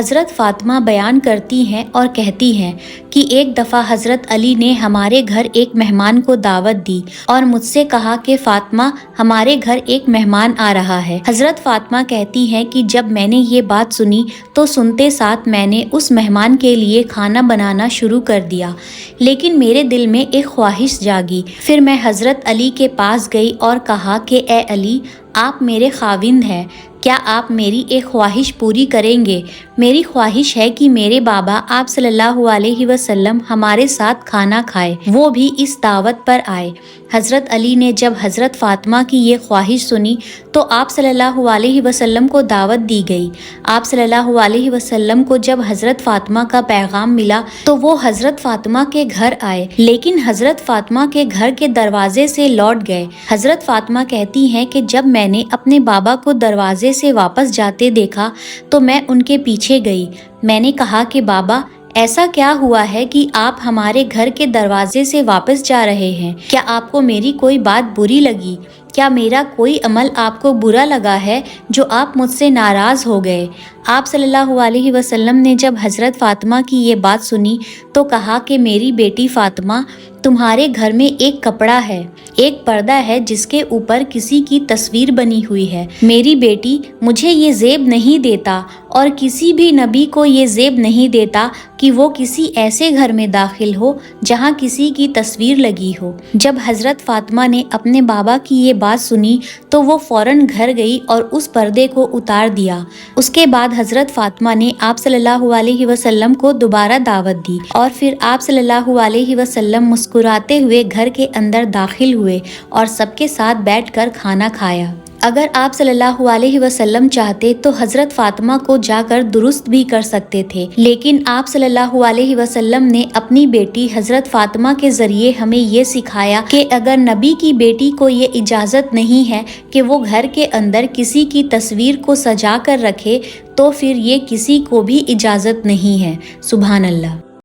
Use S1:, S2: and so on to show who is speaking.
S1: حضرت فاطمہ بیان کرتی ہیں اور کہتی ہیں کہ ایک دفعہ حضرت علی نے ہمارے گھر ایک مہمان کو دعوت دی اور مجھ سے کہا کہ فاطمہ ہمارے گھر ایک مہمان آ رہا ہے۔ حضرت فاطمہ کہتی ہیں کہ جب میں نے یہ بات سنی تو سنتے ساتھ میں نے اس مہمان کے لیے کھانا بنانا شروع کر دیا، لیکن میرے دل میں ایک خواہش جاگی۔ پھر میں حضرت علی کے پاس گئی اور کہا کہ اے علی، آپ میرے خاوند ہیں، کیا آپ میری ایک خواہش پوری کریں گے؟ میری خواہش ہے کہ میرے بابا آپ صلی اللہ علیہ وسلم ہمارے ساتھ کھانا کھائے، وہ بھی اس دعوت پر آئے۔ حضرت علی نے جب حضرت فاطمہ کی یہ خواہش سنی تو آپ صلی اللہ علیہ وسلم کو دعوت دی گئی۔ آپ صلی اللہ علیہ وسلم کو جب حضرت فاطمہ کا پیغام ملا تو وہ حضرت فاطمہ کے گھر آئے، لیکن حضرت فاطمہ کے گھر کے دروازے سے لوٹ گئے۔ حضرت فاطمہ کہتی ہیں کہ جب میں نے اپنے بابا کو دروازے سے واپس جاتے دیکھا تو میں ان کے پیچھے گئی۔ میں نے کہا کہ بابا، ایسا کیا ہوا ہے کہ آپ ہمارے گھر کے دروازے سے واپس جا رہے ہیں؟ کیا آپ کو میری کوئی بات بری لگی؟ کیا میرا کوئی عمل آپ کو برا لگا ہے جو آپ مجھ سے ناراض ہو گئے؟ آپ صلی اللہ علیہ وسلم نے جب حضرت فاطمہ کی یہ بات سنی تو کہا کہ میری بیٹی فاطمہ، تمہارے گھر میں ایک کپڑا ہے، ایک پردہ ہے جس کے اوپر کسی کی تصویر بنی ہوئی ہے۔ میری بیٹی، مجھے یہ زیب نہیں دیتا اور کسی بھی نبی کو یہ زیب نہیں دیتا کہ وہ کسی ایسے گھر میں داخل ہو جہاں کسی کی تصویر لگی ہو۔ جب حضرت فاطمہ نے اپنے بابا کی یہ بات سنی تو وہ فوراً گھر گئی اور اس پردے کو اتار دیا۔ اس کے بعد حضرت فاطمہ نے آپ صلی اللہ علیہ وسلم کو دوبارہ دعوت دی اور پھر آپ صلی اللہ علیہ وسلم مسکراتے ہوئے گھر کے اندر داخل ہوئے اور سب کے ساتھ بیٹھ کر کھانا کھایا۔ اگر آپ صلی اللہ علیہ وسلم چاہتے تو حضرت فاطمہ کو جا کر درست بھی کر سکتے تھے، لیکن آپ صلی اللہ علیہ وسلم نے اپنی بیٹی حضرت فاطمہ کے ذریعے ہمیں یہ سکھایا کہ اگر نبی کی بیٹی کو یہ اجازت نہیں ہے کہ وہ گھر کے اندر کسی کی تصویر کو سجا کر رکھے تو پھر یہ کسی کو بھی اجازت نہیں ہے۔ سبحان اللہ۔